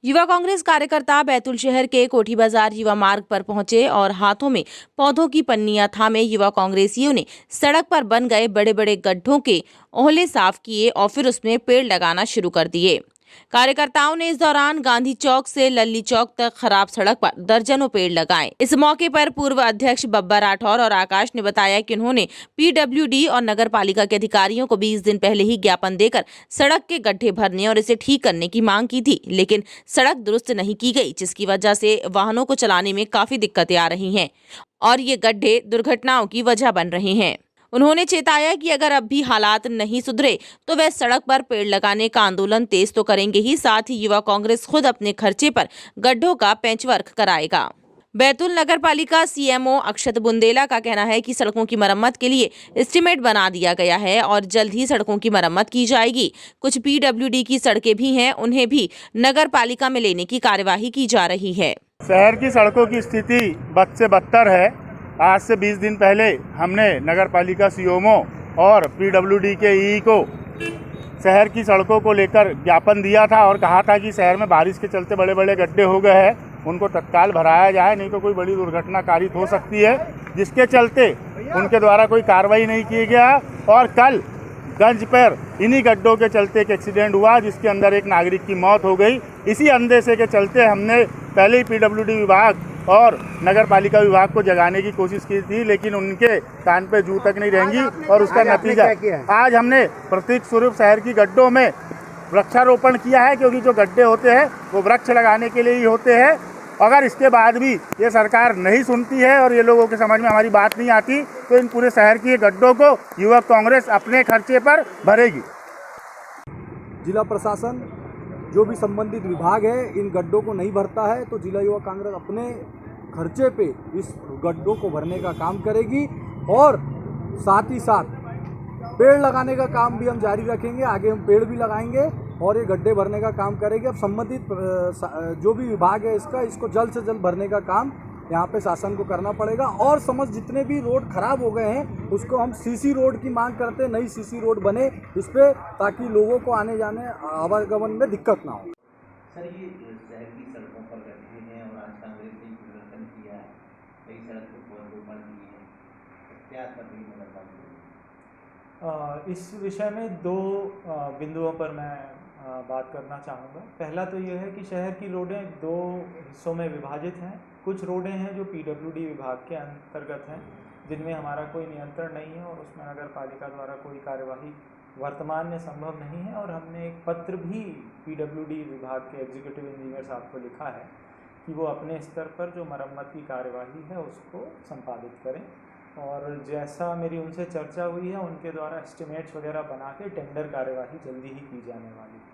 युवा कांग्रेस कार्यकर्ता बैतूल शहर के कोठी बाजार युवा मार्ग पर पहुंचे और हाथों में पौधों की पन्नियां थामे युवा कांग्रेसियों ने सड़क पर बन गए बड़े बड़े गड्ढों के ओहले साफ किए और फिर उसमें पेड़ लगाना शुरू कर दिए। कार्यकर्ताओं ने इस दौरान गांधी चौक से लल्ली चौक तक खराब सड़क पर दर्जनों पेड़ लगाए। इस मौके पर पूर्व अध्यक्ष बब्बा राठौर और आकाश ने बताया कि उन्होंने पीडब्ल्यूडी और नगर पालिका के अधिकारियों को 20 दिन पहले ही ज्ञापन देकर सड़क के गड्ढे भरने और इसे ठीक करने की मांग की थी, लेकिन सड़क दुरुस्त नहीं की गई, जिसकी वजह से वाहनों को चलाने में काफी दिक्कतें आ रही हैं और ये गड्ढे दुर्घटनाओं की वजह बन रहे हैं। उन्होंने चेताया कि अगर अब भी हालात नहीं सुधरे तो वे सड़क पर पेड़ लगाने का आंदोलन तेज तो करेंगे ही, साथ ही युवा कांग्रेस खुद अपने खर्चे पर गड्ढों का पैचवर्क कराएगा। बैतूल नगर पालिका सीएमओ अक्षत बुंदेला का कहना है कि सड़कों की मरम्मत के लिए एस्टीमेट बना दिया गया है और जल्द ही सड़कों की मरम्मत की जाएगी। कुछ पीडब्ल्यूडी की सड़कें भी हैं, उन्हें भी नगर पालिका में लेने की कार्यवाही की जा रही है। शहर की सड़कों की स्थिति बद से बदतर है। आज से 20 दिन पहले हमने नगर पालिका सीएमओ और पीडब्ल्यूडी के ई को शहर की सड़कों को लेकर ज्ञापन दिया था और कहा था कि शहर में बारिश के चलते बड़े बड़े गड्ढे हो गए हैं, उनको तत्काल भराया जाए, नहीं तो कोई बड़ी दुर्घटना कारित हो सकती है, जिसके चलते उनके द्वारा कोई कार्रवाई नहीं की गया। और कल गंज पर इन्हीं गड्ढों के चलते एक एक्सीडेंट हुआ जिसके अंदर एक नागरिक की मौत हो गई। इसी अंदेशे के चलते हमने पहले ही पीडब्ल्यूडी विभाग और नगर पालिका विभाग को जगाने की कोशिश की थी, लेकिन उनके कान पे जू तक नहीं रहेंगी और उसका नतीजा आज हमने प्रतीक स्वरूप शहर की गड्ढों में वृक्षारोपण किया है, क्योंकि जो गड्ढे होते हैं वो वृक्ष लगाने के लिए ही होते हैं। अगर इसके बाद भी ये सरकार नहीं सुनती है और ये लोगों के समझ में हमारी बात नहीं आती तो इन पूरे शहर की गड्ढों को युवा कांग्रेस अपने खर्चे पर भरेगी। जिला प्रशासन जो भी संबंधित विभाग है इन गड्ढों को नहीं भरता है तो जिला युवा कांग्रेस अपने खर्चे पे इस गड्ढों को भरने का काम करेगी और साथ ही साथ पेड़ लगाने का काम भी हम जारी रखेंगे। आगे हम पेड़ भी लगाएंगे और ये गड्ढे भरने का काम करेंगे। अब संबंधित जो भी विभाग है इसको जल्द से जल्द भरने का काम यहाँ पे शासन को करना पड़ेगा और समझ जितने भी रोड खराब हो गए हैं उसको हम सीसी रोड की मांग करते हैं, नई सीसी रोड बने इस पे, ताकि लोगों को आने जाने आवागमन में दिक्कत ना हो। सर, ये शहर की सड़कों पर गड्ढे हैं और आज कांग्रेस ने प्रदर्शन किया है, कई सड़क को पौधरोपण किए हैं, क्या कर रही है नगर पालिका? इस विषय में दो बिंदुओं पर मैं बात करना चाहूँगा। पहला तो ये है कि शहर की रोडें दो हिस्सों में विभाजित हैं। कुछ रोडें हैं जो पीडब्ल्यूडी विभाग के अंतर्गत हैं, जिनमें हमारा कोई नियंत्रण नहीं है और उसमें नगर पालिका द्वारा कोई कार्यवाही वर्तमान में संभव नहीं है। और हमने एक पत्र भी पीडब्ल्यूडी विभाग के एग्जीक्यूटिव इंजीनियर साहब को लिखा है कि वो अपने स्तर पर जो मरम्मत की कार्यवाही है उसको संपादित करें। और जैसा मेरी उनसे चर्चा हुई है उनके द्वारा एस्टिमेट्स वगैरह बना के टेंडर कार्यवाही जल्दी ही की जाने वाली।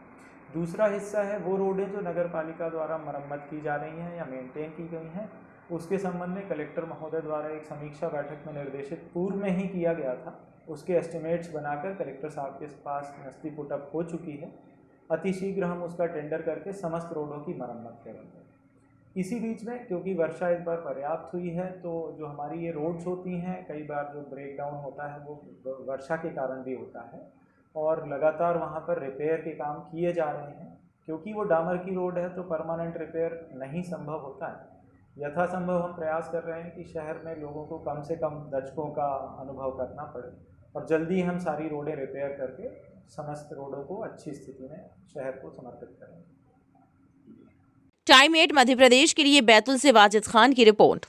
दूसरा हिस्सा है वो रोडें जो नगर पालिका द्वारा मरम्मत की जा रही हैं या मेंटेन की गई हैं, उसके संबंध में कलेक्टर महोदय द्वारा एक समीक्षा बैठक में निर्देशित पूर्व में ही किया गया था। उसके एस्टिमेट्स बनाकर कलेक्टर साहब के पास नस्ती पुटअप हो चुकी है। अतिशीघ्र हम उसका टेंडर करके समस्त रोडों की मरम्मत करेंगे। इसी बीच में क्योंकि वर्षा इस बार पर्याप्त हुई है तो जो हमारी ये रोड्स होती हैं कई बार जो ब्रेक डाउन होता है वो वर्षा के कारण भी होता है और लगातार वहाँ पर रिपेयर के काम किए जा रहे हैं। क्योंकि वो डामर की रोड है तो परमानेंट रिपेयर नहीं संभव होता है। यथासंभव हम प्रयास कर रहे हैं कि शहर में लोगों को कम से कम दशकों का अनुभव करना पड़े और जल्दी हम सारी रोडें रिपेयर करके समस्त रोडों को अच्छी स्थिति में शहर को समर्पित करेंगे। टाइम 8 मध्य प्रदेश के लिए बैतूल से वाजिद खान की रिपोर्ट।